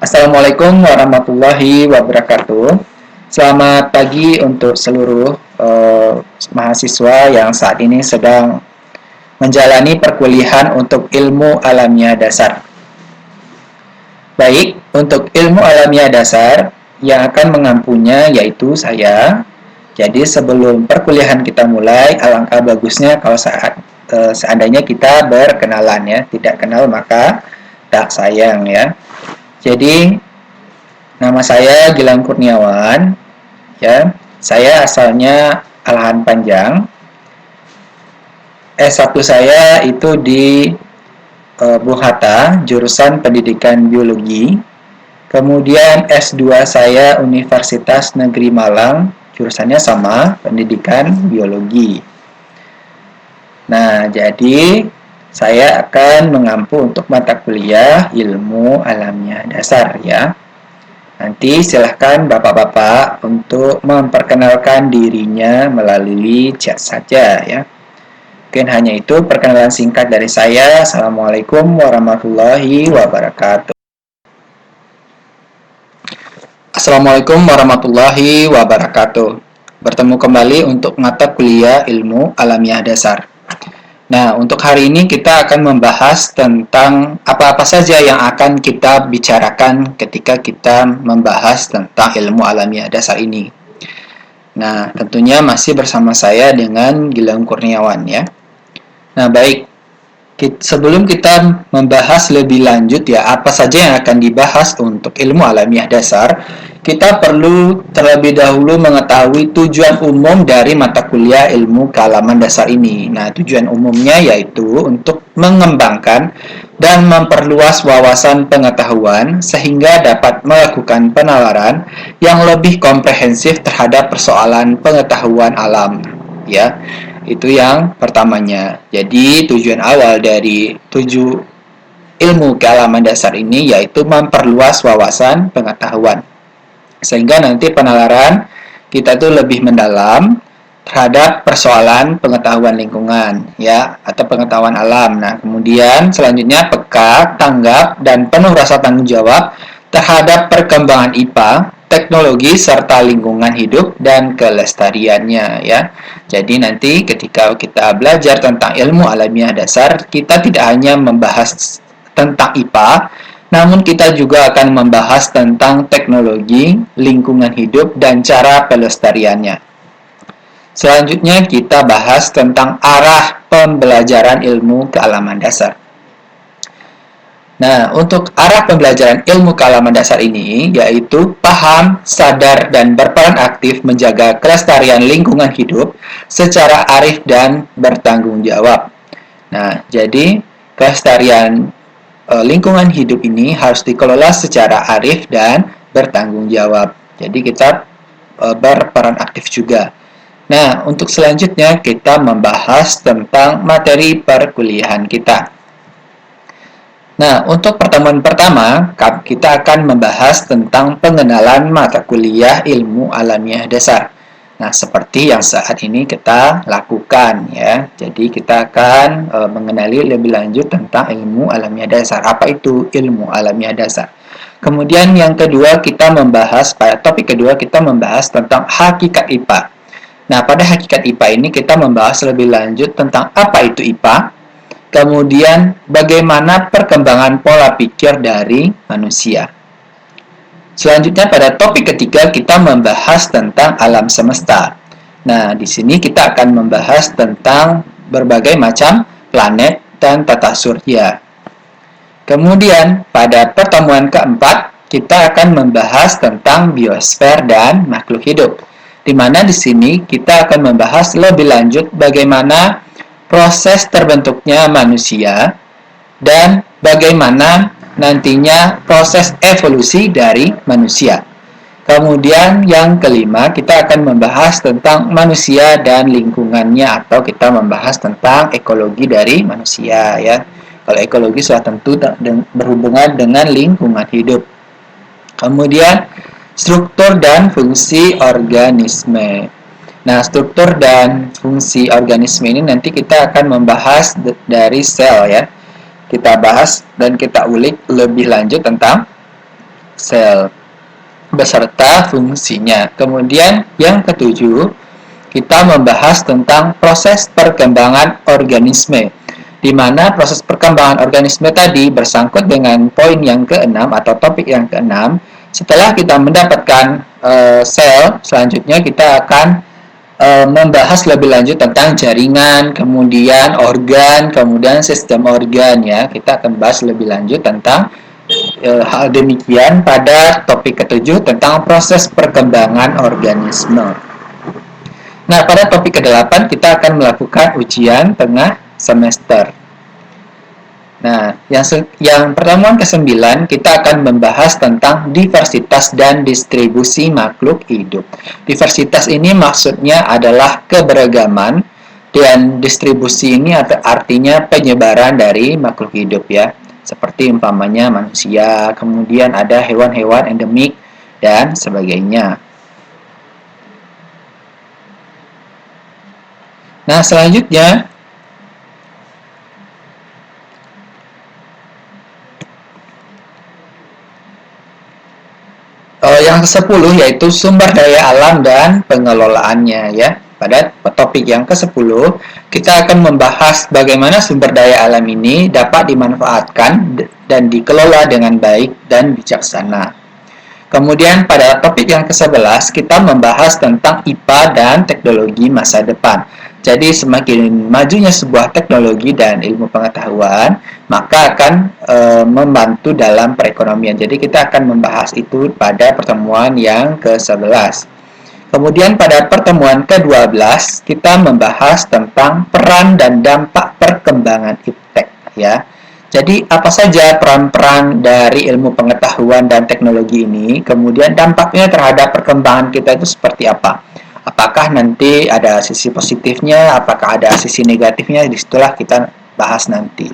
Assalamualaikum warahmatullahi wabarakatuh. Selamat pagi untuk seluruh mahasiswa yang saat ini sedang menjalani perkuliahan untuk ilmu alamiah dasar. Baik, untuk ilmu alamiah dasar yang akan mengampunya yaitu saya. Jadi sebelum perkuliahan kita mulai, alangkah bagusnya kalau seandainya kita berkenalan ya. Tidak kenal maka tak sayang ya. Jadi nama saya Gilang Kurniawan, ya. Saya asalnya Alahan Panjang. S1 saya itu di Bung Hatta, jurusan Pendidikan Biologi. Kemudian S2 saya Universitas Negeri Malang, jurusannya sama, Pendidikan Biologi. Nah, jadi saya akan mengampu untuk mata kuliah Ilmu Alamiah Dasar ya. Nanti silahkan Bapak-Bapak untuk memperkenalkan dirinya melalui chat saja ya. Mungkin hanya itu perkenalan singkat dari saya. Assalamualaikum warahmatullahi wabarakatuh. Assalamualaikum warahmatullahi wabarakatuh. Bertemu kembali untuk mata kuliah Ilmu Alamiah Dasar. Nah, untuk hari ini kita akan membahas tentang apa-apa saja yang akan kita bicarakan ketika kita membahas tentang ilmu alamiah dasar ini. Nah, tentunya masih bersama saya dengan Gilang Kurniawan ya. Nah, baik. Sebelum kita membahas lebih lanjut ya, apa saja yang akan dibahas untuk ilmu alamiah dasar, kita perlu terlebih dahulu mengetahui tujuan umum dari mata kuliah ilmu kealaman dasar ini. Nah, tujuan umumnya yaitu untuk mengembangkan dan memperluas wawasan pengetahuan sehingga dapat melakukan penalaran yang lebih komprehensif terhadap persoalan pengetahuan alam, ya. Itu yang pertamanya. Jadi, tujuan awal dari ilmu kealaman dasar ini yaitu memperluas wawasan pengetahuan. Sehingga nanti penalaran kita tuh lebih mendalam terhadap persoalan pengetahuan lingkungan ya atau pengetahuan alam. Nah, kemudian selanjutnya peka, tanggap dan penuh rasa tanggung jawab terhadap perkembangan IPA, teknologi serta lingkungan hidup dan kelestariannya ya. Jadi nanti ketika kita belajar tentang ilmu alamiah dasar, kita tidak hanya membahas tentang IPA, namun kita juga akan membahas tentang teknologi, lingkungan hidup, dan cara pelestariannya. Selanjutnya kita bahas tentang arah pembelajaran ilmu kealaman dasar. Nah, untuk arah pembelajaran ilmu kealaman dasar ini yaitu paham, sadar, dan berperan aktif menjaga kelestarian lingkungan hidup secara arif dan bertanggung jawab. Nah, jadi kelestarian lingkungan hidup ini harus dikelola secara arif dan bertanggung jawab. Jadi kita berperan aktif juga. Nah, untuk selanjutnya kita membahas tentang materi perkuliahan kita. Nah, untuk pertemuan pertama, kita akan membahas tentang pengenalan mata kuliah ilmu alamiah dasar. Nah, seperti yang saat ini kita lakukan ya. Jadi kita akan mengenali lebih lanjut tentang ilmu alamiah dasar. Apa itu ilmu alamiah dasar? Kemudian yang kedua pada topik kedua kita membahas tentang hakikat IPA. Nah, pada hakikat IPA ini kita membahas lebih lanjut tentang apa itu IPA. Kemudian, bagaimana perkembangan pola pikir dari manusia. Selanjutnya, pada topik ketiga, kita membahas tentang alam semesta. Nah, di sini kita akan membahas tentang berbagai macam planet dan tata surya. Kemudian, pada pertemuan keempat, kita akan membahas tentang biosfer dan makhluk hidup. Di mana di sini kita akan membahas lebih lanjut bagaimana proses terbentuknya manusia, dan bagaimana nantinya proses evolusi dari manusia. Kemudian yang kelima, kita akan membahas tentang manusia dan lingkungannya, atau kita membahas tentang ekologi dari manusia ya. Kalau ekologi sudah tentu berhubungan dengan lingkungan hidup. Kemudian struktur dan fungsi organisme. Nah, struktur dan fungsi organisme ini nanti kita akan membahas dari sel ya. Kita bahas dan kita ulik lebih lanjut tentang sel beserta fungsinya. Kemudian yang ketujuh, kita membahas tentang proses perkembangan organisme, di mana proses perkembangan organisme tadi bersangkut dengan poin yang keenam atau topik yang keenam. Setelah kita mendapatkan sel, selanjutnya kita akan membahas lebih lanjut tentang jaringan, kemudian organ, kemudian sistem organ ya. Kita akan bahas lebih lanjut tentang hal demikian pada topik ketujuh tentang proses perkembangan organisme. Nah, pada topik ke-8 kita akan melakukan ujian tengah semester. Nah, yang pertemuan ke-9 kita akan membahas tentang diversitas dan distribusi makhluk hidup. Diversitas ini maksudnya adalah keberagaman, dan distribusi ini artinya penyebaran dari makhluk hidup ya. Seperti umpamanya manusia, kemudian ada hewan-hewan endemik dan sebagainya. Nah, selanjutnya yang ke-10 yaitu sumber daya alam dan pengelolaannya ya. Pada topik yang ke-10 kita akan membahas bagaimana sumber daya alam ini dapat dimanfaatkan dan dikelola dengan baik dan bijaksana. Kemudian pada topik yang ke-11 kita membahas tentang IPA dan teknologi masa depan. Jadi semakin majunya sebuah teknologi dan ilmu pengetahuan, maka akan membantu dalam perekonomian. Jadi kita akan membahas itu pada pertemuan yang ke-11. Kemudian pada pertemuan ke-12 kita membahas tentang peran dan dampak perkembangan iptek ya. Jadi apa saja peran-peran dari ilmu pengetahuan dan teknologi ini, kemudian dampaknya terhadap perkembangan kita itu seperti apa? Apakah nanti ada sisi positifnya, apakah ada sisi negatifnya, disitulah kita bahas nanti.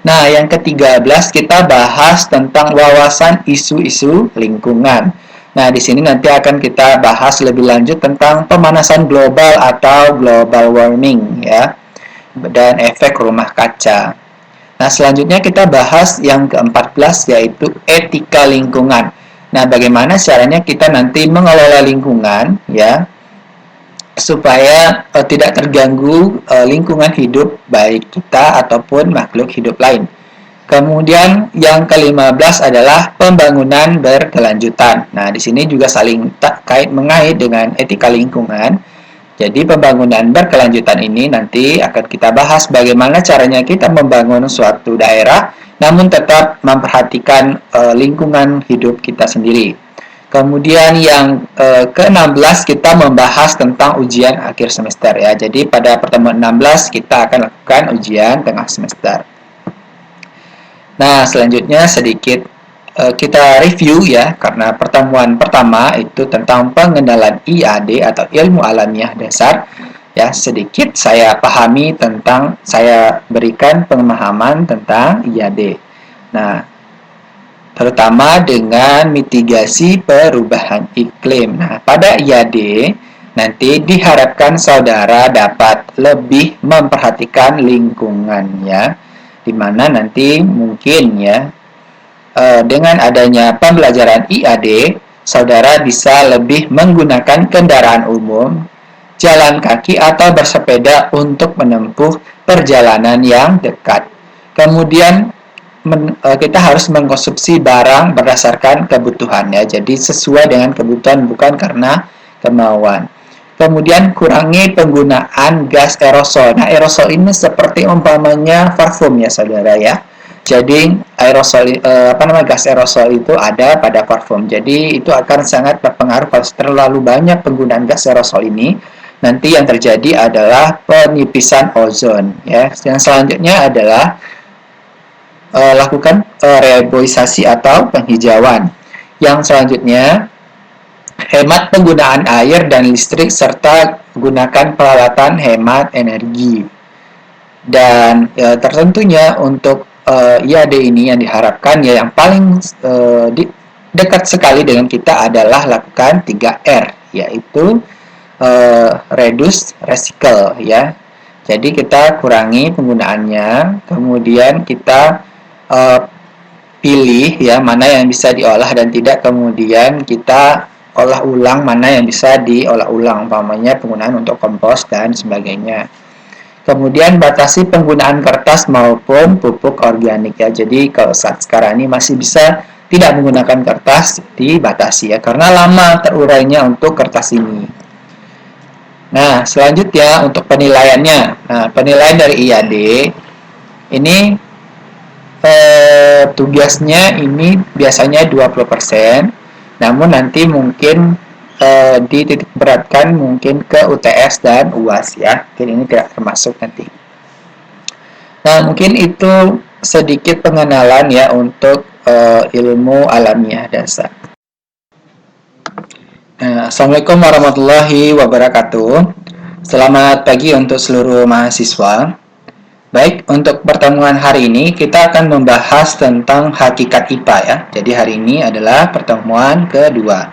Nah, yang ke-13 kita bahas tentang wawasan isu-isu lingkungan. Nah, di sini nanti akan kita bahas lebih lanjut tentang pemanasan global atau global warming ya, dan efek rumah kaca. Nah, selanjutnya kita bahas yang ke-14 yaitu etika lingkungan. Nah, bagaimana caranya kita nanti mengelola lingkungan ya, supaya tidak terganggu lingkungan hidup baik kita ataupun makhluk hidup lain. Kemudian yang ke-15 adalah pembangunan berkelanjutan. Nah, di sini juga saling mengait dengan etika lingkungan. Jadi pembangunan berkelanjutan ini nanti akan kita bahas bagaimana caranya kita membangun suatu daerah namun tetap memperhatikan lingkungan hidup kita sendiri. Kemudian yang ke-16 kita membahas tentang ujian akhir semester ya. Jadi pada pertemuan 16 kita akan lakukan ujian tengah semester. Nah, selanjutnya sedikit kita review ya, karena pertemuan pertama itu tentang pengenalan IAD atau ilmu alamiah dasar. Ya, sedikit saya berikan pemahaman tentang IAD. Nah, terutama dengan mitigasi perubahan iklim. Nah, pada IAD nanti diharapkan saudara dapat lebih memperhatikan lingkungannya, di mana nanti mungkin ya dengan adanya pembelajaran IAD, saudara bisa lebih menggunakan kendaraan umum, jalan kaki atau bersepeda untuk menempuh perjalanan yang dekat. Kemudian kita harus mengkonsumsi barang berdasarkan kebutuhan ya, jadi sesuai dengan kebutuhan bukan karena kemauan. Kemudian kurangi penggunaan gas aerosol. Nah, aerosol ini seperti umpamanya parfum ya saudara ya. Jadi aerosol gas aerosol itu ada pada parfum. Jadi itu akan sangat berpengaruh kalau terlalu banyak penggunaan gas aerosol ini. Nanti yang terjadi adalah penipisan ozon ya. Yang selanjutnya adalah lakukan reboisasi atau penghijauan. Yang selanjutnya, hemat penggunaan air dan listrik serta gunakan peralatan hemat energi. Dan tertentunya untuk IAD ini yang diharapkan ya, yang paling dekat sekali dengan kita adalah lakukan 3R, yaitu reduce, recycle ya. Jadi kita kurangi penggunaannya, kemudian kita pilih ya mana yang bisa diolah dan tidak, kemudian kita olah ulang mana yang bisa diolah ulang, umpamanya penggunaan untuk kompos dan sebagainya. Kemudian batasi penggunaan kertas maupun pupuk organik ya. Jadi kalau saat sekarang ini masih bisa tidak menggunakan kertas, dibatasi ya, karena lama terurainya untuk kertas ini. Nah, selanjutnya untuk penilaiannya. Nah, penilaian dari IAD ini tugasnya ini biasanya 20%, namun nanti mungkin dititik beratkan mungkin ke UTS dan UAS ya. Mungkin ini tidak termasuk nanti. Nah, mungkin itu sedikit pengenalan ya untuk ilmu alamiah dasar. Assalamualaikum warahmatullahi wabarakatuh. Selamat pagi untuk seluruh mahasiswa. Baik, untuk pertemuan hari ini kita akan membahas tentang hakikat IPA ya. Jadi hari ini adalah pertemuan kedua.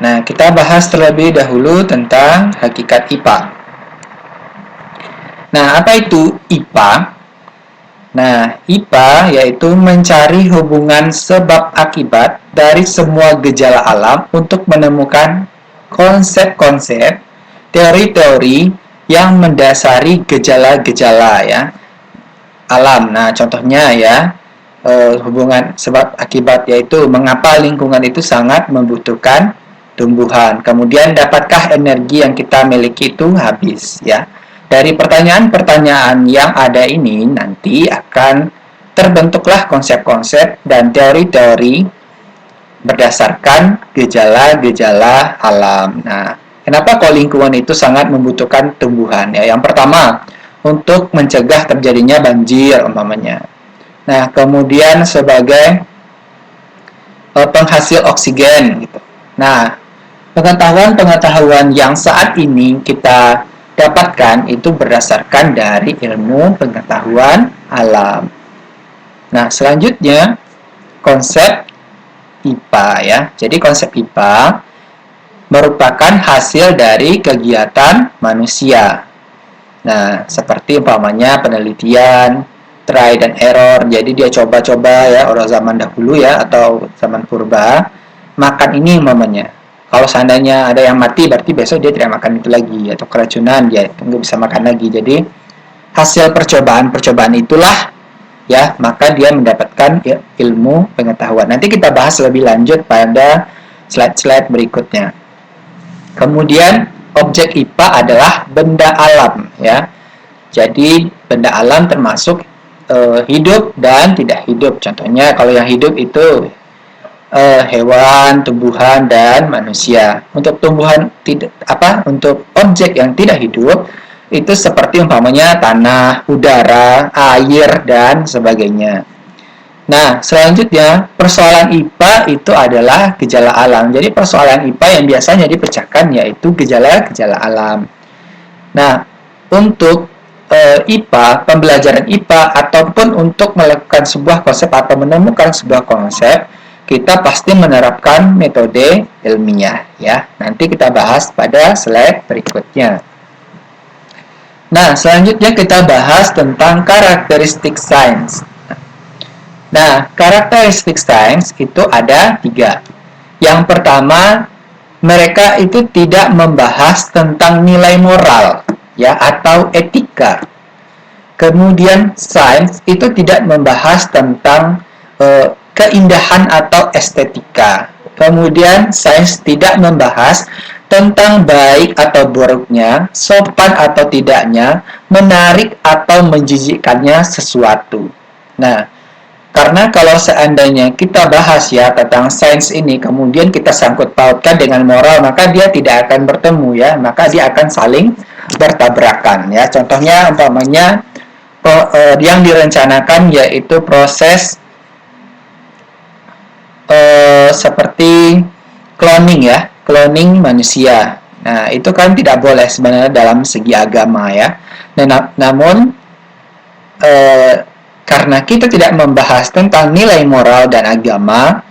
Nah, kita bahas terlebih dahulu tentang hakikat IPA. Nah, apa itu IPA? Nah, IPA yaitu mencari hubungan sebab akibat dari semua gejala alam untuk menemukan konsep-konsep, teori-teori yang mendasari gejala-gejala ya alam. Nah, contohnya ya hubungan sebab akibat yaitu mengapa lingkungan itu sangat membutuhkan tumbuhan. Kemudian dapatkah energi yang kita miliki itu habis ya. Dari pertanyaan-pertanyaan yang ada ini nanti akan terbentuklah konsep-konsep dan teori-teori berdasarkan gejala-gejala alam. Nah, kenapa kok lingkungan itu sangat membutuhkan tumbuhan? Ya, yang pertama, untuk mencegah terjadinya banjir umpamanya. Nah, kemudian sebagai penghasil oksigen gitu. Nah, pengetahuan-pengetahuan yang saat ini kita dapatkan itu berdasarkan dari ilmu pengetahuan alam. Nah, selanjutnya konsep IPA ya. Jadi konsep IPA merupakan hasil dari kegiatan manusia. Nah, seperti umpamanya penelitian, try dan error. Jadi dia coba-coba ya, orang zaman dahulu ya atau zaman purba, makan ini umpamanya. Kalau seandainya ada yang mati, berarti besok dia tidak makan itu lagi, atau keracunan dia nggak bisa makan lagi. Jadi hasil percobaan-percobaan itulah ya, maka dia mendapatkan ya, ilmu pengetahuan. Nanti kita bahas lebih lanjut pada slide-slide berikutnya. Kemudian objek IPA adalah benda alam ya. Jadi benda alam termasuk hidup dan tidak hidup. Contohnya kalau yang hidup itu hewan, tumbuhan dan manusia. Untuk tumbuhan untuk objek yang tidak hidup itu seperti umpamanya tanah, udara, air dan sebagainya. Nah, selanjutnya persoalan IPA itu adalah gejala alam. Jadi persoalan IPA yang biasanya dipecahkan yaitu gejala-gejala alam. Nah, untuk IPA, pembelajaran IPA ataupun untuk melakukan sebuah konsep atau menemukan sebuah konsep, kita pasti menerapkan metode ilmiah ya. Nanti kita bahas pada slide berikutnya. Nah, selanjutnya kita bahas tentang karakteristik sains. Nah, karakteristik sains itu ada 3. Yang pertama, mereka itu tidak membahas tentang nilai moral ya atau etika. Kemudian sains itu tidak membahas tentang keindahan atau estetika. Kemudian sains tidak membahas tentang baik atau buruknya, sopan atau tidaknya, menarik atau menjijikkannya sesuatu. Nah, karena kalau seandainya kita bahas ya tentang sains ini, kemudian kita sangkut pautkan dengan moral, maka dia tidak akan bertemu ya, maka dia akan saling bertabrakan ya. Contohnya umpamanya yang direncanakan yaitu proses seperti cloning ya, cloning manusia. Nah, itu kan tidak boleh sebenarnya dalam segi agama ya. Namun karena kita tidak membahas tentang nilai moral dan agama,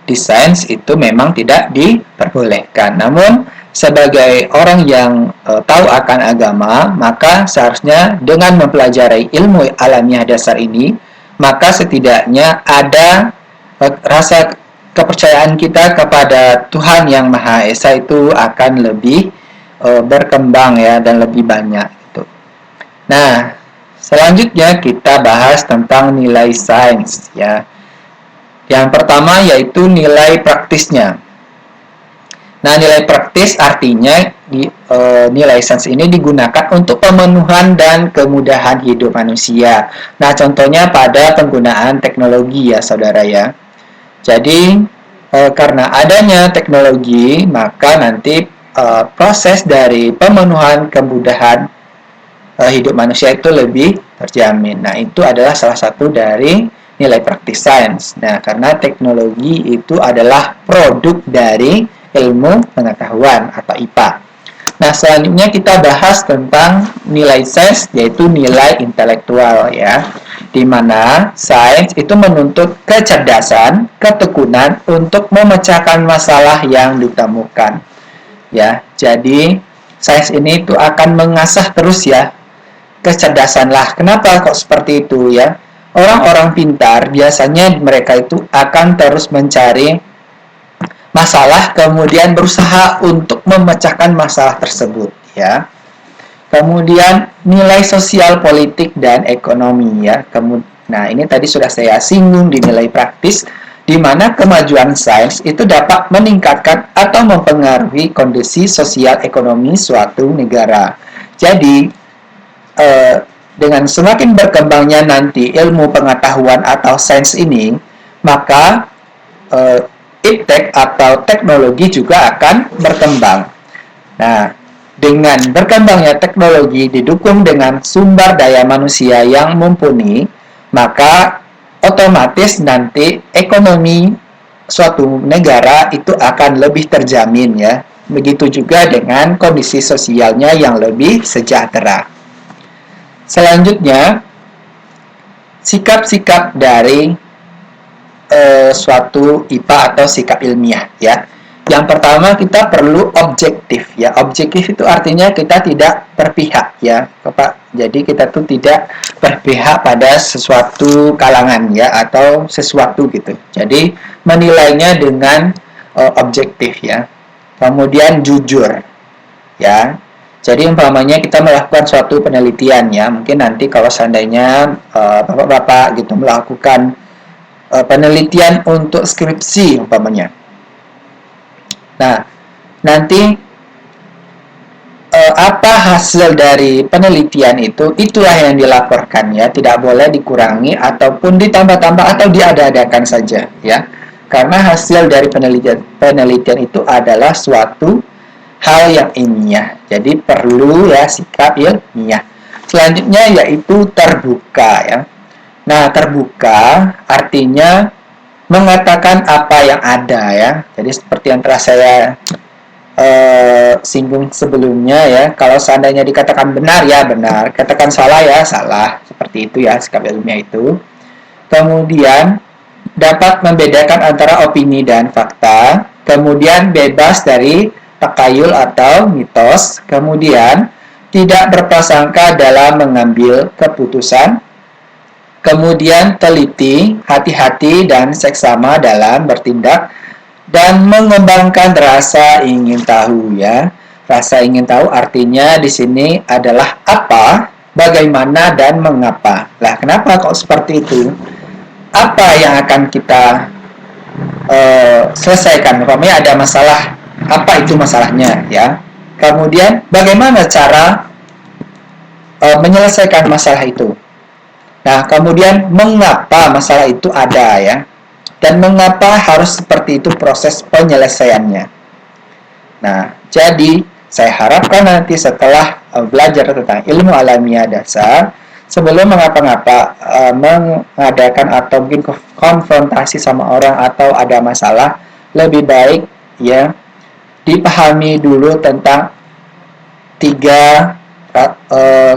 di sains itu memang tidak diperbolehkan. Namun sebagai orang yang tahu akan agama, maka seharusnya dengan mempelajari ilmu alamiah dasar ini, maka setidaknya ada rasa kepercayaan kita kepada Tuhan yang Maha Esa itu akan lebih berkembang ya, dan lebih banyak gitu. Nah, selanjutnya kita bahas tentang nilai sains ya. Yang pertama yaitu nilai praktisnya. Nah, nilai praktis artinya nilai sains ini digunakan untuk pemenuhan dan kemudahan hidup manusia. Nah, contohnya pada penggunaan teknologi ya, saudara ya. Jadi, karena adanya teknologi, maka nanti proses dari pemenuhan kemudahan hidup manusia itu lebih terjamin. Nah, itu adalah salah satu dari nilai praktis sains. Nah, karena teknologi itu adalah produk dari ilmu pengetahuan atau IPA. Nah, selanjutnya kita bahas tentang nilai sains, yaitu nilai intelektual ya, di mana sains itu menuntut kecerdasan, ketekunan untuk memecahkan masalah yang ditemukan. Ya, jadi sains ini itu akan mengasah terus ya kecerdasan lah. Kenapa kok seperti itu ya? Orang-orang pintar biasanya mereka itu akan terus mencari masalah, kemudian berusaha untuk memecahkan masalah tersebut ya. Kemudian nilai sosial, politik, dan ekonomi ya. Nah, ini tadi sudah saya singgung di nilai praktis, di mana kemajuan sains itu dapat meningkatkan atau mempengaruhi kondisi sosial ekonomi suatu negara. Jadi, dengan semakin berkembangnya nanti ilmu pengetahuan atau sains ini, maka iptek atau teknologi juga akan berkembang. Nah, dengan berkembangnya teknologi didukung dengan sumber daya manusia yang mumpuni, maka otomatis nanti ekonomi suatu negara itu akan lebih terjamin ya. Begitu juga dengan kondisi sosialnya yang lebih sejahtera. Selanjutnya, sikap-sikap dari suatu IPA atau sikap ilmiah ya. Yang pertama, kita perlu objektif ya. Objektif itu artinya kita tidak berpihak ya, Bapak. Jadi kita tuh tidak berpihak pada sesuatu kalangan ya, atau sesuatu gitu. Jadi menilainya dengan objektif ya. Kemudian jujur ya. Jadi umpamanya kita melakukan suatu penelitian ya, mungkin nanti kalau seandainya bapak-bapak gitu melakukan penelitian untuk skripsi umpamanya. Nah, nanti apa hasil dari penelitian itu, itulah yang dilaporkan ya, tidak boleh dikurangi ataupun ditambah-tambah atau diada-adakan saja ya. Karena hasil dari penelitian itu adalah suatu hal yang ilmiah. Jadi perlu ya sikap ilmiah. Selanjutnya yaitu terbuka ya. Nah, terbuka artinya mengatakan apa yang ada ya. Jadi seperti yang telah saya singgung sebelumnya ya. Kalau seandainya dikatakan benar ya benar, katakan salah ya salah. Seperti itu ya sikap ilmiah itu. Kemudian dapat membedakan antara opini dan fakta. Kemudian bebas dari takayul atau mitos, kemudian tidak berprasangka dalam mengambil keputusan, kemudian teliti, hati-hati dan seksama dalam bertindak, dan mengembangkan rasa ingin tahu ya. Rasa ingin tahu artinya di sini adalah apa, bagaimana, dan mengapa. Lah, kenapa kok seperti itu? Apa yang akan kita selesaikan? Umpamanya ada masalah, apa itu masalahnya ya. Kemudian bagaimana cara menyelesaikan masalah itu. Nah, kemudian mengapa masalah itu ada ya, dan mengapa harus seperti itu proses penyelesaiannya. Nah, jadi saya harapkan nanti setelah belajar tentang ilmu alamiah dasar, sebelum mengapa-ngapa mengadakan atau mungkin konfrontasi sama orang atau ada masalah, lebih baik ya dipahami dulu tentang 3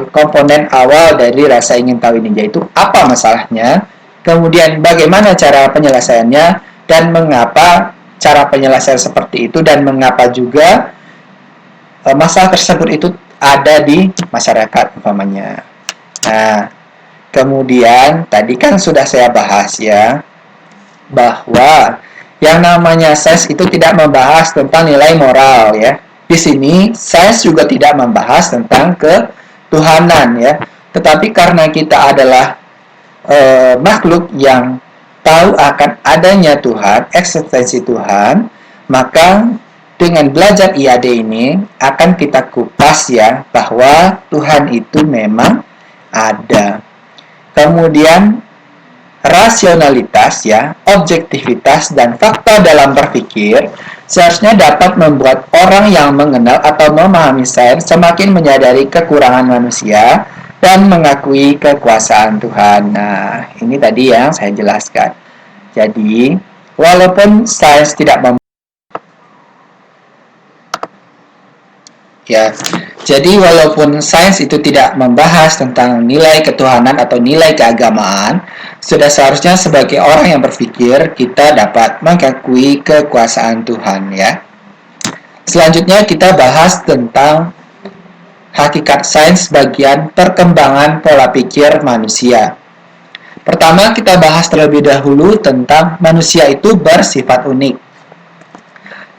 komponen awal dari rasa ingin tahu ini, yaitu apa masalahnya, kemudian bagaimana cara penyelesaiannya, dan mengapa cara penyelesaian seperti itu, dan mengapa juga masalah tersebut itu ada di masyarakat umpamanya. Nah, Kemudian tadi kan sudah saya bahas ya, bahwa yang namanya sains itu tidak membahas tentang nilai moral ya. Di sini sains juga tidak membahas tentang ketuhanan ya. Tetapi karena kita adalah makhluk yang tahu akan adanya Tuhan, eksistensi Tuhan, maka dengan belajar IAD ini akan kita kupas ya bahwa Tuhan itu memang ada. Kemudian rasionalitas ya, objektivitas dan fakta dalam berpikir seharusnya dapat membuat orang yang mengenal atau memahami sains semakin menyadari kekurangan manusia dan mengakui kekuasaan Tuhan. Nah, ini tadi yang saya jelaskan. Jadi, walaupun sains tidak ya, jadi walaupun sains itu tidak membahas tentang nilai ketuhanan atau nilai keagamaan, sudah seharusnya sebagai orang yang berpikir kita dapat mengakui kekuasaan Tuhan ya. Selanjutnya kita bahas tentang hakikat sains bagian perkembangan pola pikir manusia. Pertama kita bahas terlebih dahulu tentang manusia itu bersifat unik.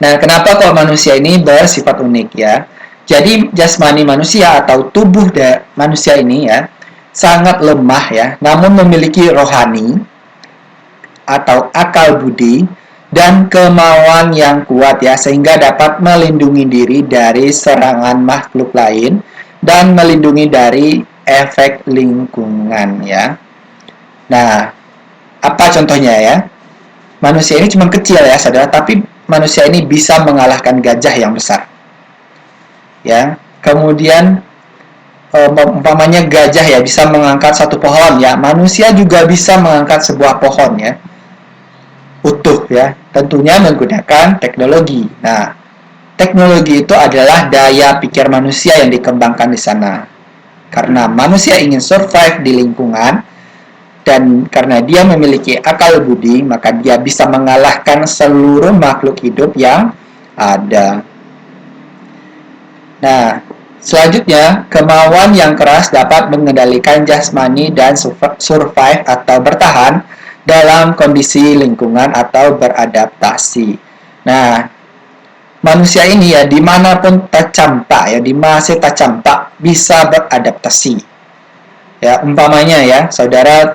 Nah, kenapa kok manusia ini bersifat unik ya? Jadi jasmani manusia atau tubuh manusia ini ya sangat lemah ya, namun memiliki rohani atau akal budi dan kemauan yang kuat ya, sehingga dapat melindungi diri dari serangan makhluk lain dan melindungi dari efek lingkungan ya. Nah, apa contohnya ya? Manusia ini cuma kecil ya saudara, tapi manusia ini bisa mengalahkan gajah yang besar. Ya, kemudian umpamanya gajah ya bisa mengangkat satu pohon ya, manusia juga bisa mengangkat sebuah pohon ya utuh ya, tentunya menggunakan teknologi. Nah, teknologi itu adalah daya pikir manusia yang dikembangkan di sana. Karena manusia ingin survive di lingkungan dan karena dia memiliki akal budi, maka dia bisa mengalahkan seluruh makhluk hidup yang ada. Nah, selanjutnya, kemauan yang keras dapat mengendalikan jasmani dan survive atau bertahan dalam kondisi lingkungan atau beradaptasi. Nah, manusia ini ya dimanapun tercampak ya, di masih tercampak bisa beradaptasi. Ya, umpamanya ya, saudara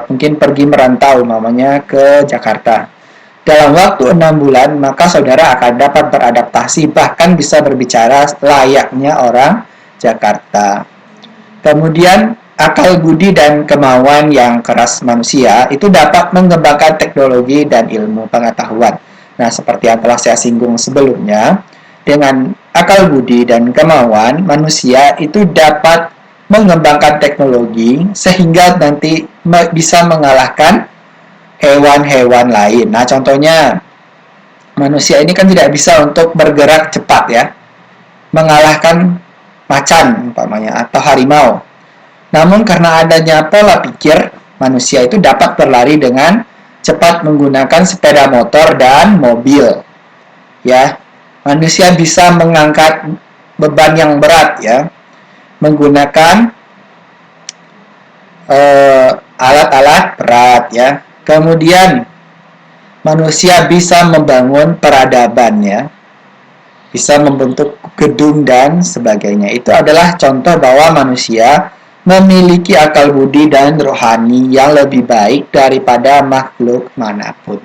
mungkin pergi merantau umpamanya ke Jakarta. Dalam waktu 6 bulan, maka saudara akan dapat beradaptasi, bahkan bisa berbicara layaknya orang Jakarta. Kemudian, akal budi dan kemauan yang keras manusia itu dapat mengembangkan teknologi dan ilmu pengetahuan. Nah, seperti yang telah saya singgung sebelumnya, dengan akal budi dan kemauan, manusia itu dapat mengembangkan teknologi sehingga nanti bisa mengalahkan hewan-hewan lain. Nah, contohnya manusia ini kan tidak bisa untuk bergerak cepat ya, mengalahkan macan umpamanya atau harimau. Namun karena adanya pola pikir, manusia itu dapat berlari dengan cepat menggunakan sepeda motor dan mobil. Ya, manusia bisa mengangkat beban yang berat ya, menggunakan alat-alat berat ya. Kemudian manusia bisa membangun peradaban ya, bisa membentuk gedung dan sebagainya. Itu adalah contoh bahwa manusia memiliki akal budi dan rohani yang lebih baik daripada makhluk manapun.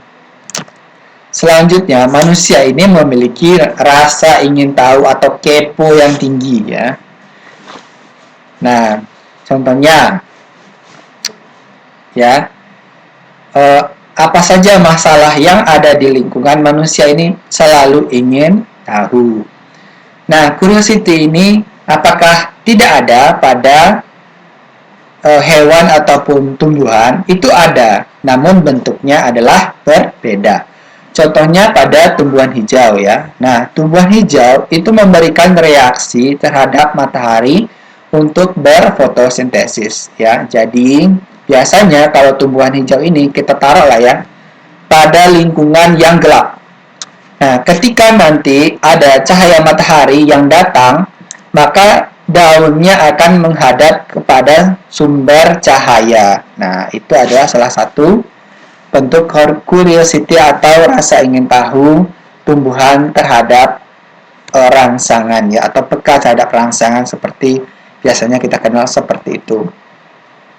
Selanjutnya, manusia ini memiliki rasa ingin tahu atau kepo yang tinggi ya. Nah, contohnya ya, apa saja masalah yang ada di lingkungan, manusia ini selalu ingin tahu. Nah, curiosity ini apakah tidak ada pada hewan ataupun tumbuhan? Itu ada, namun bentuknya adalah berbeda. Contohnya pada tumbuhan hijau ya. Nah, tumbuhan hijau itu memberikan reaksi terhadap matahari untuk berfotosintesis ya. Jadi biasanya kalau tumbuhan hijau ini kita taruh lah ya pada lingkungan yang gelap. Nah, ketika nanti ada cahaya matahari yang datang, maka daunnya akan menghadap kepada sumber cahaya. Nah, itu adalah salah satu bentuk curiosity atau rasa ingin tahu tumbuhan terhadap rangsangan ya, atau peka terhadap rangsangan seperti biasanya kita kenal seperti itu.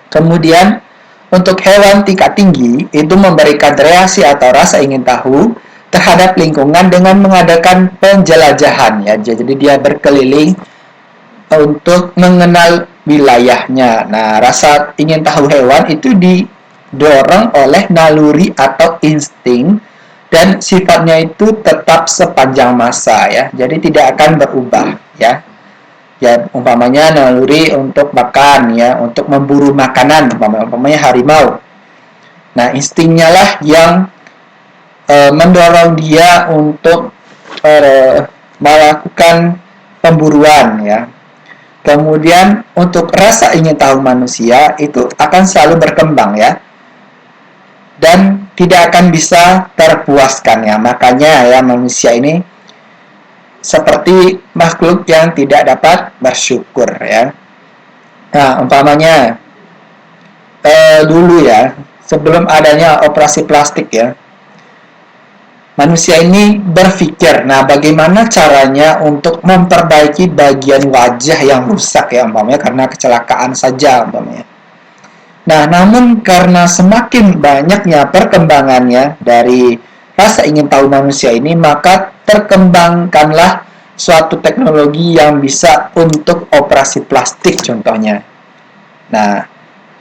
Kemudian untuk hewan tingkat tinggi itu memberikan reaksi atau rasa ingin tahu terhadap lingkungan dengan mengadakan penjelajahan ya. Jadi dia berkeliling untuk mengenal wilayahnya. Nah, rasa ingin tahu hewan itu didorong oleh naluri atau insting dan sifatnya itu tetap sepanjang masa ya. Jadi tidak akan berubah ya. Ya, umpamanya naluri untuk makan ya, untuk memburu makanan, umpamanya harimau. Nah, instingnya lah yang mendorong dia untuk melakukan pemburuan ya. Kemudian untuk rasa ingin tahu manusia itu akan selalu berkembang ya, dan tidak akan bisa terpuaskan ya. Makanya ya, manusia ini seperti makhluk yang tidak dapat bersyukur ya. Nah, umpamanya dulu ya, sebelum adanya operasi plastik ya, manusia ini berpikir, nah bagaimana caranya untuk memperbaiki bagian wajah yang rusak ya, umpamanya karena kecelakaan saja umpamanya. Nah, namun karena semakin banyaknya perkembangannya dari rasa ingin tahu manusia ini, maka terkembangkanlah suatu teknologi yang bisa untuk operasi plastik contohnya. Nah,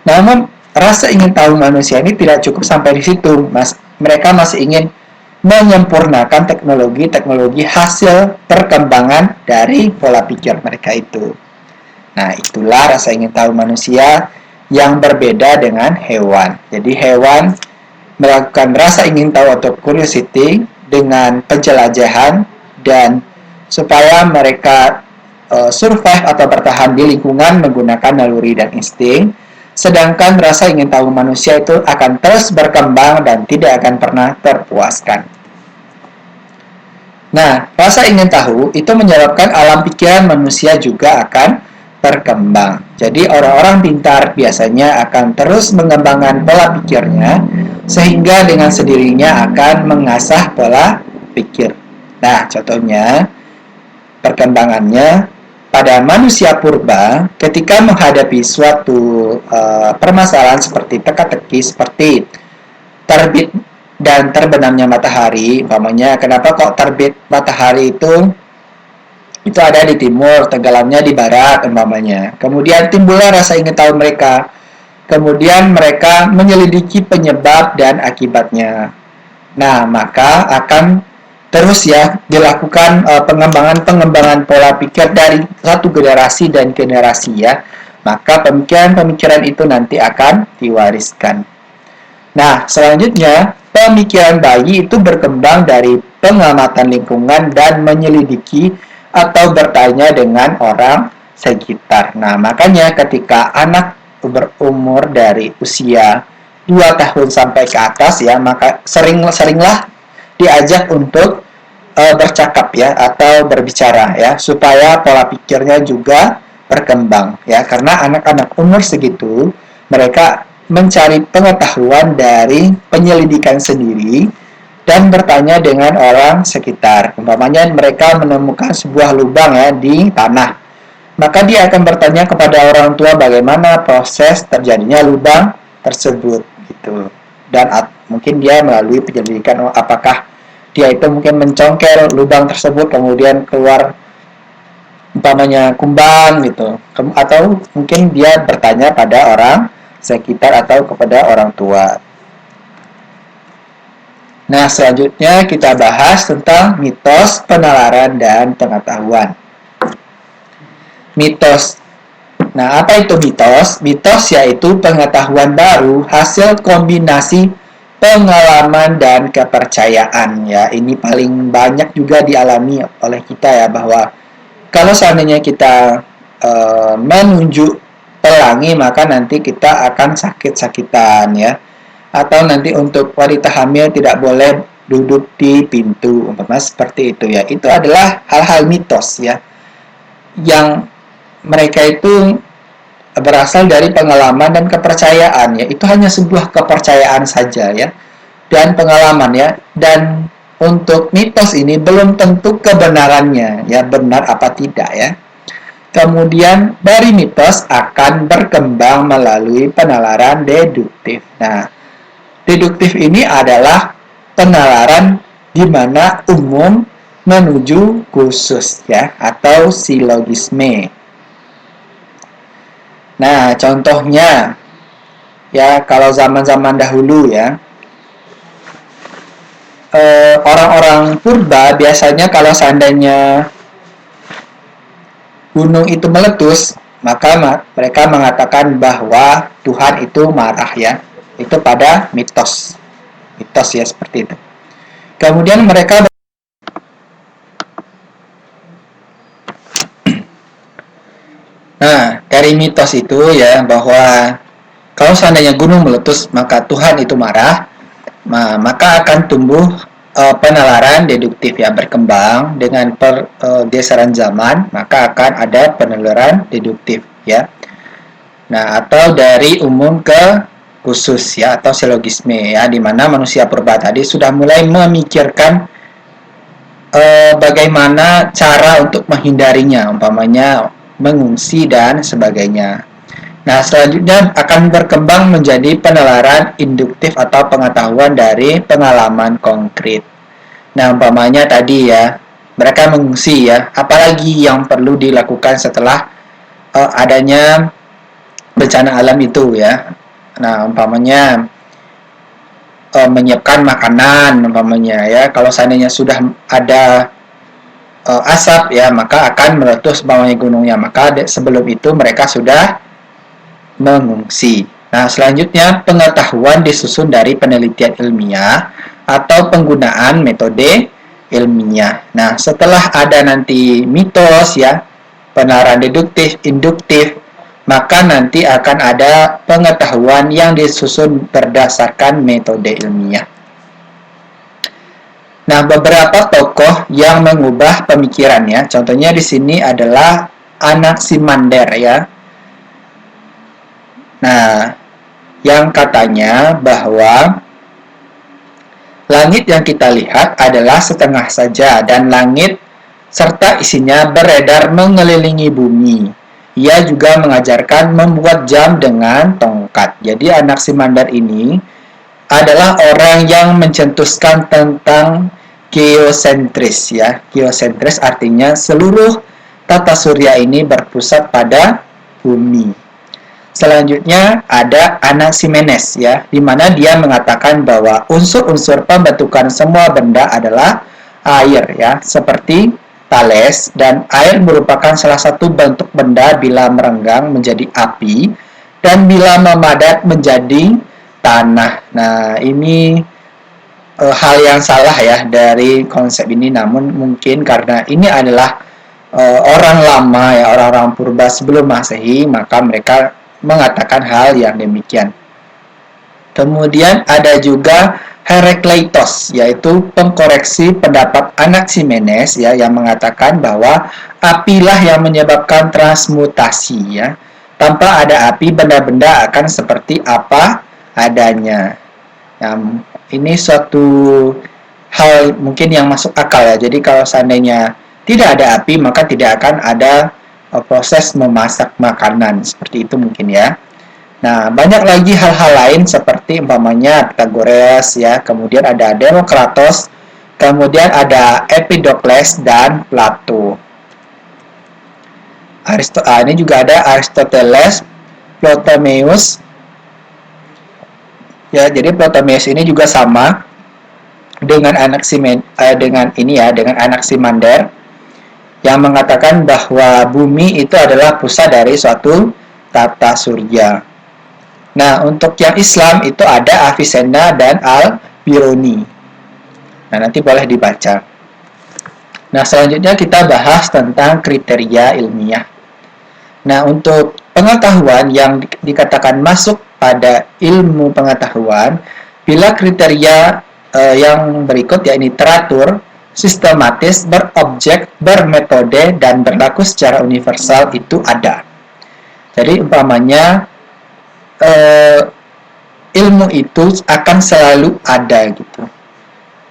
namun rasa ingin tahu manusia ini tidak cukup sampai di situ, Mas. Mereka masih ingin menyempurnakan teknologi-teknologi hasil perkembangan dari pola pikir mereka itu. Nah, itulah rasa ingin tahu manusia yang berbeda dengan hewan. Jadi hewan melakukan rasa ingin tahu atau curiosity dengan penjelajahan dan supaya mereka survive atau bertahan di lingkungan menggunakan naluri dan insting. Sedangkan rasa ingin tahu manusia itu akan terus berkembang dan tidak akan pernah terpuaskan. Nah, rasa ingin tahu itu menyebabkan alam pikiran manusia juga akan berkembang. Jadi orang-orang pintar biasanya akan terus mengembangkan pola pikirnya sehingga dengan sendirinya akan mengasah pola pikir. Nah, contohnya perkembangannya pada manusia purba ketika menghadapi suatu permasalahan seperti teka-teki, seperti terbit dan terbenamnya matahari, umpamanya kenapa kok terbit matahari itu ada di timur, tenggelamnya di barat umpamanya. Kemudian timbullah rasa ingin tahu mereka. Kemudian mereka menyelidiki penyebab dan akibatnya. Nah, maka akan terus ya dilakukan pengembangan pola pikir dari satu generasi dan generasi ya. Maka pemikiran-pemikiran itu nanti akan diwariskan. Nah, selanjutnya pemikiran bayi itu berkembang dari pengamatan lingkungan dan menyelidiki atau bertanya dengan orang sekitar. Nah, makanya ketika anak berumur dari usia 2 tahun sampai ke atas ya, maka seringlah diajak untuk bercakap ya atau berbicara ya, supaya pola pikirnya juga berkembang ya, karena anak-anak umur segitu mereka mencari pengetahuan dari penyelidikan sendiri dan bertanya dengan orang sekitar. Umpamanya mereka menemukan sebuah lubang ya di tanah, maka dia akan bertanya kepada orang tua bagaimana proses terjadinya lubang tersebut gitu. Dan mungkin dia melalui penyelidikan apakah dia itu mungkin mencongkel lubang tersebut kemudian keluar umpamanya kumbang gitu, atau mungkin dia bertanya pada orang sekitar atau kepada orang tua. Nah, selanjutnya kita bahas tentang mitos, penalaran, dan pengetahuan. Mitos. Nah, apa itu mitos? Mitos yaitu pengetahuan baru hasil kombinasi pengalaman dan kepercayaan ya. Ini paling banyak juga dialami oleh kita ya, bahwa kalau seandainya kita menunjuk pelangi maka nanti kita akan sakit-sakitan ya. Atau nanti untuk wanita hamil tidak boleh duduk di pintu, umpamanya seperti itu ya. Itu adalah hal-hal mitos ya, yang mereka itu berasal dari pengalaman dan kepercayaan, ya. Itu hanya sebuah kepercayaan saja, ya, dan pengalaman, ya. Dan untuk mitos ini belum tentu kebenarannya, ya, benar apa tidak, ya. Kemudian dari mitos akan berkembang melalui penalaran deduktif. Nah, deduktif ini adalah penalaran di mana umum menuju khusus, ya, atau silogisme. Nah, contohnya, ya, kalau zaman-zaman dahulu, ya, orang-orang purba biasanya kalau seandainya gunung itu meletus, maka mereka mengatakan bahwa Tuhan itu marah, ya. Itu pada mitos. Mitos, ya, seperti itu. Kemudian mereka Nah, dari mitos itu, ya, bahwa kalau seandainya gunung meletus maka Tuhan itu marah, maka akan tumbuh penalaran deduktif, ya, berkembang dengan pergeseran zaman, maka akan ada penalaran deduktif, ya. Nah, atau dari umum ke khusus, ya, atau silogisme, ya, di mana manusia purba tadi sudah mulai memikirkan bagaimana cara untuk menghindarinya, umpamanya mengungsi dan sebagainya. Nah, selanjutnya akan berkembang menjadi penalaran induktif atau pengetahuan dari pengalaman konkret. Nah, umpamanya tadi, ya, mereka mengungsi, ya, apalagi yang perlu dilakukan setelah adanya bencana alam itu, ya. Nah, umpamanya menyiapkan makanan, umpamanya, ya, kalau seandainya sudah ada asap, ya, maka akan meletus umpamanya gunungnya, maka sebelum itu mereka sudah mengungsi. Nah, selanjutnya pengetahuan disusun dari penelitian ilmiah atau penggunaan metode ilmiah. Nah, setelah ada nanti mitos, ya, penalaran deduktif, induktif, maka nanti akan ada pengetahuan yang disusun berdasarkan metode ilmiah. Nah, beberapa tokoh yang mengubah pemikirannya, contohnya di sini adalah Anaximander, ya. Nah, yang katanya bahwa langit yang kita lihat adalah setengah saja, dan langit serta isinya beredar mengelilingi bumi. Ia juga mengajarkan membuat jam dengan tongkat. Jadi Anaximander ini adalah orang yang mencetuskan tentang geosentris, ya. Geosentris artinya seluruh tata surya ini berpusat pada bumi. Selanjutnya ada Anaximenes, ya, di mana dia mengatakan bahwa unsur-unsur pembentukan semua benda adalah air, ya, seperti Thales, dan air merupakan salah satu bentuk benda bila merenggang menjadi api dan bila memadat menjadi tanah. Nah, ini hal yang salah, ya, dari konsep ini, namun mungkin karena ini adalah orang lama, ya, orang-orang purba sebelum Masehi, maka mereka mengatakan hal yang demikian. Kemudian ada juga Herakleitos, yaitu pengkoreksi pendapat Anaximenes, ya, yang mengatakan bahwa apilah yang menyebabkan transmutasi, ya. Tanpa ada api, benda-benda akan seperti apa adanya. Nah, ini suatu hal mungkin yang masuk akal, ya. Jadi kalau seandainya tidak ada api, maka tidak akan ada proses memasak makanan, seperti itu mungkin, ya. Nah, banyak lagi hal-hal lain seperti umpamanya Pythagoras, ya, kemudian ada Demokratos, kemudian ada Empedokles dan Plato. Ini juga ada Aristoteles, Ptolemeus. Ya, jadi Ptolemeus ini juga sama dengan dengan Anaximander yang mengatakan bahwa bumi itu adalah pusat dari suatu tata surya. Nah, untuk yang Islam itu ada Avicenna dan Al-Biruni. Nah, nanti boleh dibaca. Nah, selanjutnya kita bahas tentang kriteria ilmiah. Nah, untuk pengetahuan yang dikatakan masuk pada ilmu pengetahuan, bila kriteria yang berikut, yakni teratur, sistematis, berobjek, bermetode, dan berlaku secara universal itu ada. Jadi umpamanya ilmu itu akan selalu ada gitu.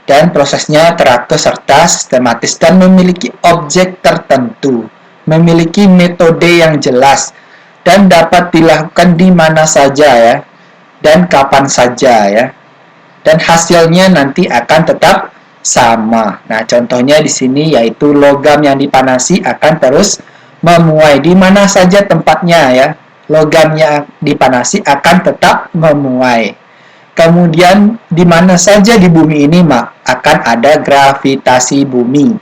Dan prosesnya teratur serta sistematis dan memiliki objek tertentu, memiliki metode yang jelas dan dapat dilakukan di mana saja ya, dan kapan saja ya. Dan hasilnya nanti akan tetap sama. Nah, contohnya di sini yaitu logam yang dipanasi akan terus memuai di mana saja tempatnya ya. Logam yang dipanasi akan tetap memuai. Kemudian di mana saja di bumi ini akan ada gravitasi bumi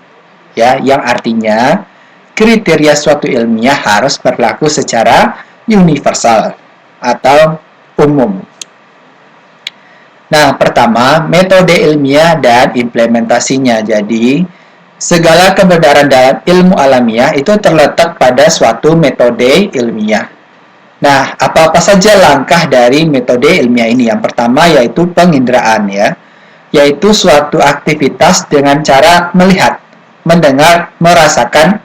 ya, yang artinya kriteria suatu ilmiah harus berlaku secara universal atau umum. Nah, pertama, metode ilmiah dan implementasinya. Jadi, segala kebenaran dalam ilmu alamiah itu terletak pada suatu metode ilmiah. Nah, apa-apa saja langkah dari metode ilmiah ini? Yang pertama yaitu penginderaan ya, yaitu suatu aktivitas dengan cara melihat, mendengar, merasakan,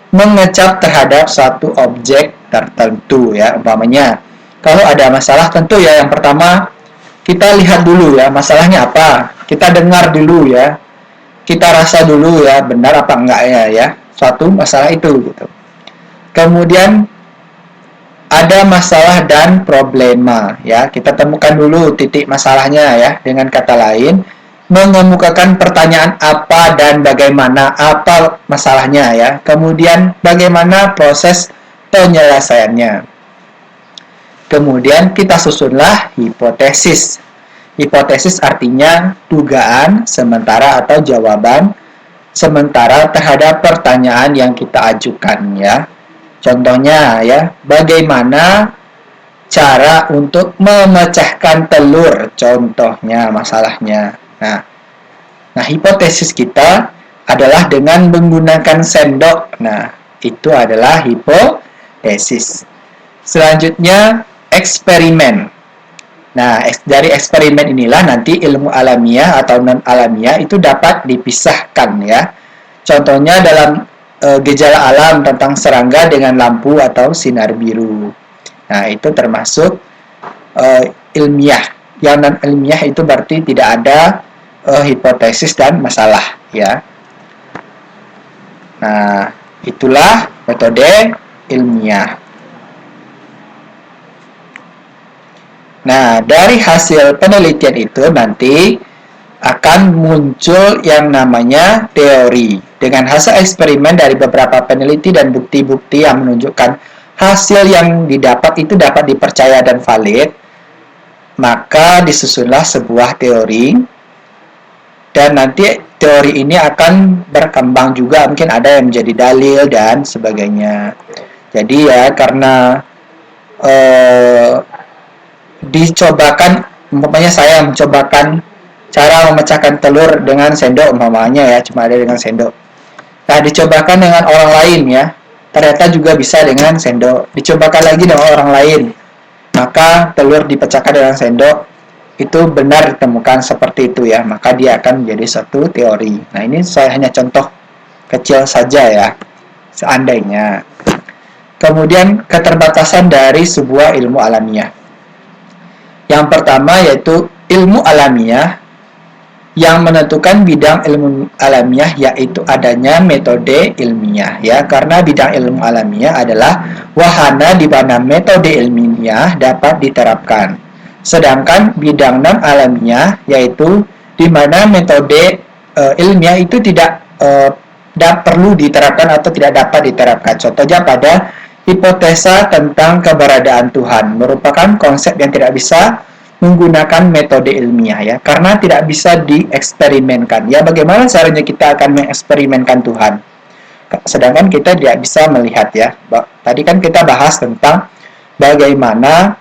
mengecap terhadap suatu objek tertentu ya. Umpamanya, kalau ada masalah tentu ya yang pertama kita lihat dulu ya masalahnya apa, kita dengar dulu ya, kita rasa dulu ya benar apa enggaknya ya suatu masalah itu gitu. Kemudian ada masalah dan problema ya, kita temukan dulu titik masalahnya ya, dengan kata lain mengemukakan pertanyaan apa dan bagaimana, apa masalahnya ya, kemudian bagaimana proses penyelesaiannya. Kemudian kita susunlah hipotesis. Hipotesis artinya dugaan sementara atau jawaban sementara terhadap pertanyaan yang kita ajukan ya. Contohnya ya, bagaimana cara untuk memecahkan telur, contohnya masalahnya. Nah, hipotesis kita adalah dengan menggunakan sendok. Nah, itu adalah hipotesis. Selanjutnya, eksperimen. Nah, dari eksperimen inilah nanti ilmu alamiah atau non-alamiah itu dapat dipisahkan ya. Contohnya dalam gejala alam tentang serangga dengan lampu atau sinar biru. Nah, itu termasuk ilmiah. Yang non-ilmiah itu berarti tidak ada hipotesis dan masalah ya. Nah, itulah metode ilmiah. Nah, dari hasil penelitian itu nanti akan muncul yang namanya teori. Dengan hasil eksperimen dari beberapa peneliti dan bukti-bukti yang menunjukkan hasil yang didapat itu dapat dipercaya dan valid, maka disusunlah sebuah teori. Dan nanti teori ini akan berkembang juga, mungkin ada yang menjadi dalil dan sebagainya. Jadi ya, karena dicobakan, umpamanya saya mencobakan cara memecahkan telur dengan sendok umpamanya ya, cuma ada dengan sendok. Nah, dicobakan dengan orang lain ya, ternyata juga bisa dengan sendok. Dicobakan lagi dengan orang lain, maka telur dipecahkan dengan sendok, itu benar ditemukan seperti itu ya, maka dia akan menjadi satu teori. Nah, ini saya hanya contoh kecil saja ya, seandainya. Kemudian keterbatasan dari sebuah ilmu alamiah. Yang pertama yaitu ilmu alamiah yang menentukan bidang ilmu alamiah yaitu adanya metode ilmiah ya, karena bidang ilmu alamiah adalah wahana di mana metode ilmiah dapat diterapkan. Sedangkan bidang non alamiah yaitu di mana metode ilmiah itu tidak perlu diterapkan atau tidak dapat diterapkan. Contohnya pada hipotesa tentang keberadaan Tuhan merupakan konsep yang tidak bisa menggunakan metode ilmiah ya, karena tidak bisa dieksperimenkan ya. Bagaimana caranya kita akan mengeksperimenkan Tuhan sedangkan kita tidak bisa melihat ya. Tadi kan kita bahas tentang bagaimana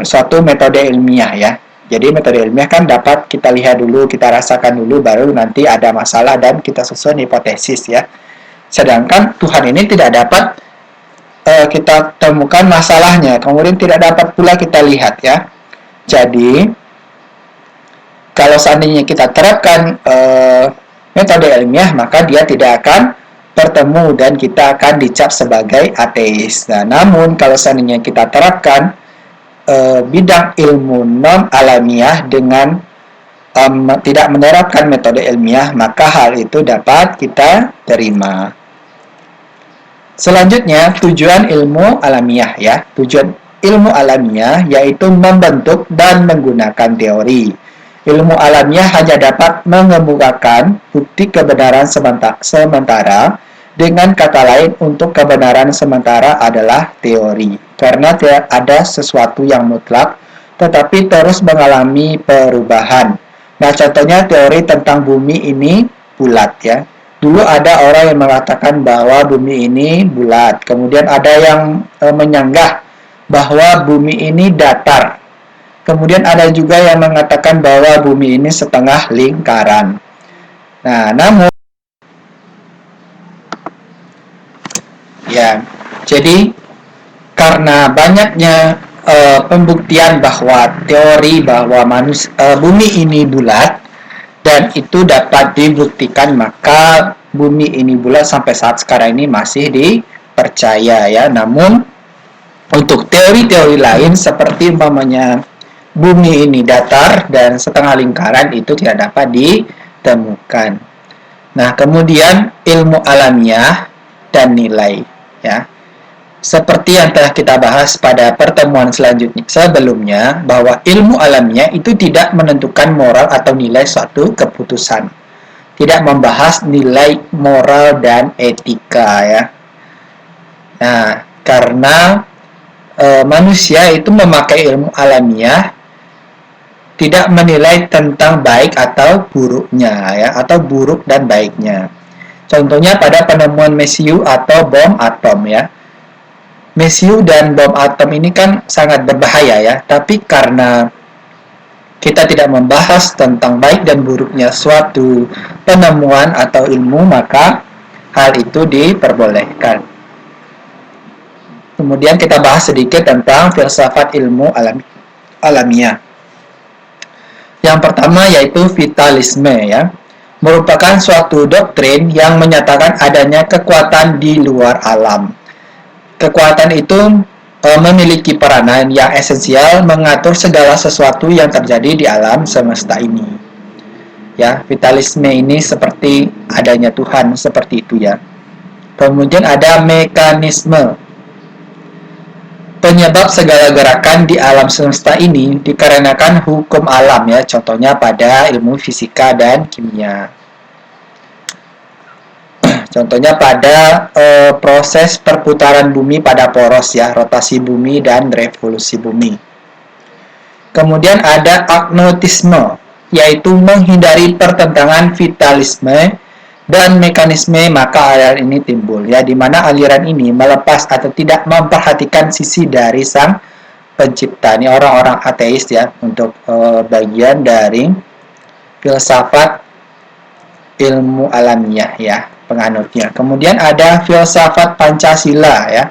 suatu metode ilmiah ya. Jadi metode ilmiah kan dapat kita lihat dulu, kita rasakan dulu, baru nanti ada masalah dan kita susun hipotesis ya. Sedangkan Tuhan ini tidak dapat kita temukan masalahnya, kemudian tidak dapat pula kita lihat ya. Jadi kalau seandainya kita terapkan metode ilmiah, maka dia tidak akan bertemu dan kita akan dicap sebagai ateis. Nah, namun kalau seandainya kita terapkan bidang ilmu non alamiah dengan tidak menerapkan metode ilmiah, maka hal itu dapat kita terima. Selanjutnya, tujuan ilmu alamiah ya. Tujuan ilmu alamiah yaitu membentuk dan menggunakan teori. Ilmu alamiah hanya dapat mengemukakan bukti kebenaran sementara. Dengan kata lain, untuk kebenaran sementara adalah teori. Karena tidak ada sesuatu yang mutlak, tetapi terus mengalami perubahan. Nah, contohnya teori tentang bumi ini bulat ya. Dulu ada orang yang mengatakan bahwa bumi ini bulat, kemudian ada yang menyanggah bahwa bumi ini datar. Kemudian ada juga yang mengatakan bahwa bumi ini setengah lingkaran. Nah, namun ya, jadi karena banyaknya pembuktian bahwa teori bahwa bumi ini bulat dan itu dapat dibuktikan, maka bumi ini bulat sampai saat sekarang ini masih dipercaya ya. Namun untuk teori-teori lain seperti umpamanya bumi ini datar dan setengah lingkaran itu tidak dapat ditemukan. Nah, kemudian ilmu alamiah dan nilai ya. Seperti yang telah kita bahas pada pertemuan sebelumnya, bahwa ilmu alamiah itu tidak menentukan moral atau nilai suatu keputusan. Tidak membahas nilai moral dan etika ya. Nah, karena manusia itu memakai ilmu alamiah tidak menilai tentang baik atau buruknya ya, atau buruk dan baiknya. Contohnya pada penemuan mesiu atau bom atom ya. Mesiu dan bom atom ini kan sangat berbahaya ya, tapi karena kita tidak membahas tentang baik dan buruknya suatu penemuan atau ilmu, maka hal itu diperbolehkan. Kemudian kita bahas sedikit tentang filsafat ilmu alamiah. Yang pertama yaitu vitalisme ya, merupakan suatu doktrin yang menyatakan adanya kekuatan di luar alam. Kekuatan itu memiliki peranan yang esensial mengatur segala sesuatu yang terjadi di alam semesta ini. Ya, vitalisme ini seperti adanya Tuhan, seperti itu ya. Kemudian ada mekanisme. Penyebab segala gerakan di alam semesta ini dikarenakan hukum alam ya, contohnya pada ilmu fisika dan kimia. Contohnya pada proses perputaran bumi pada poros ya, rotasi bumi dan revolusi bumi. Kemudian ada agnotisme, yaitu menghindari pertentangan vitalisme dan mekanisme, maka aliran ini timbul ya, di mana aliran ini melepas atau tidak memperhatikan sisi dari sang pencipta. Ini orang-orang ateis ya, untuk bagian dari filsafat ilmu alamiah ya, penganutnya. Kemudian ada filsafat Pancasila ya,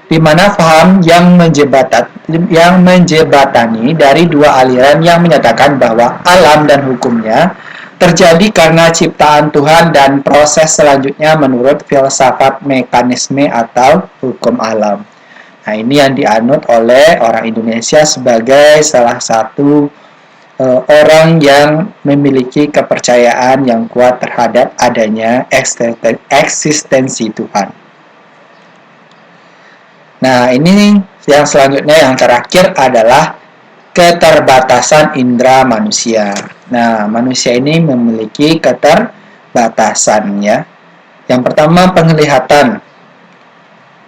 di mana paham yang menjebatani dari dua aliran yang menyatakan bahwa alam dan hukumnya terjadi karena ciptaan Tuhan dan proses selanjutnya menurut filsafat mekanisme atau hukum alam. Nah, ini yang dianut oleh orang Indonesia sebagai salah satu orang yang memiliki kepercayaan yang kuat terhadap adanya eksistensi Tuhan. Nah, ini yang selanjutnya, yang terakhir adalah keterbatasan indera manusia. Nah, manusia ini memiliki keterbatasan ya. Yang pertama, penglihatan.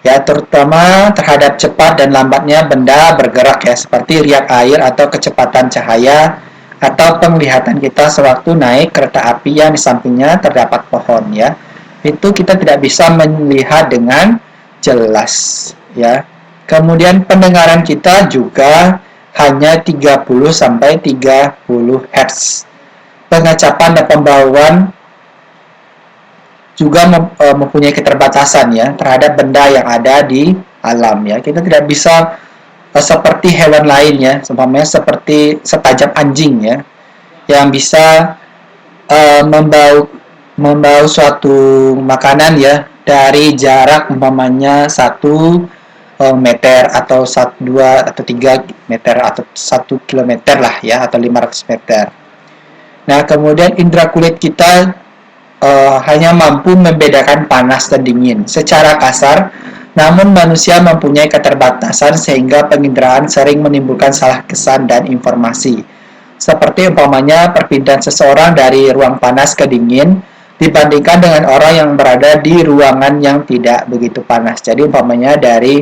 Ya, terutama terhadap cepat dan lambatnya benda bergerak ya, seperti riak air atau kecepatan cahaya, atau penglihatan kita sewaktu naik kereta api yang di sampingnya terdapat pohon ya. Itu kita tidak bisa melihat dengan jelas ya. Kemudian pendengaran kita juga hanya 30 sampai 30 Hz. Pengecapan dan pembauan juga mempunyai keterbatasan ya terhadap benda yang ada di alam ya. Kita tidak bisa seperti hewan lain ya, umpamanya seperti setajam anjing ya, yang bisa membau membawa suatu makanan ya dari jarak umpamanya 1 meter atau 2 atau 3 meter atau 1 kilometer lah ya, atau 500 meter. Nah, kemudian indera kulit kita hanya mampu membedakan panas dan dingin secara kasar, namun manusia mempunyai keterbatasan sehingga penginderaan sering menimbulkan salah kesan dan informasi. Seperti umpamanya perpindahan seseorang dari ruang panas ke dingin dibandingkan dengan orang yang berada di ruangan yang tidak begitu panas. Jadi umpamanya dari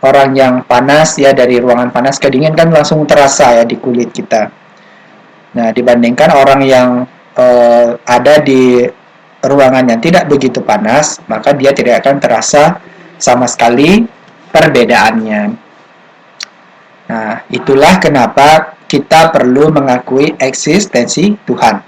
orang yang panas ya, dari ruangan panas ke dingin kan langsung terasa ya di kulit kita. Nah, dibandingkan orang yang ada di ruangan yang tidak begitu panas, maka dia tidak akan terasa sama sekali perbedaannya. Nah, itulah kenapa kita perlu mengakui eksistensi Tuhan.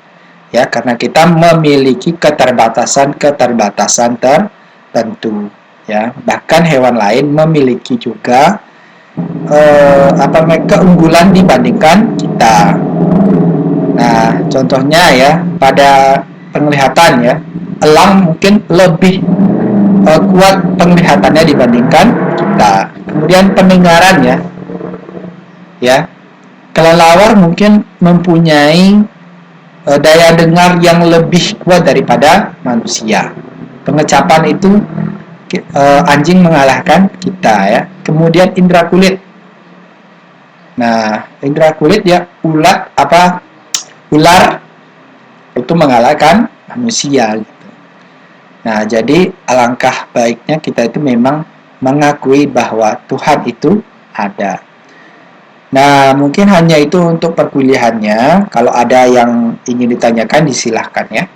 Ya, karena kita memiliki keterbatasan-keterbatasan tertentu. Ya, bahkan hewan lain memiliki juga keunggulan dibandingkan kita. Nah, contohnya ya, pada penglihatan ya, elang mungkin lebih kuat penglihatannya dibandingkan kita. Kemudian pendengaran ya, kelelawar mungkin mempunyai daya dengar yang lebih kuat daripada manusia. Pengecapan itu anjing mengalahkan kita ya. Kemudian indera kulit. Nah, indera kulit ya, ular itu mengalahkan manusia gitu. Nah, jadi alangkah baiknya kita itu memang mengakui bahwa Tuhan itu ada. Nah, mungkin hanya itu untuk perkuliahannya. Kalau ada yang ingin ditanyakan, disilahkan ya.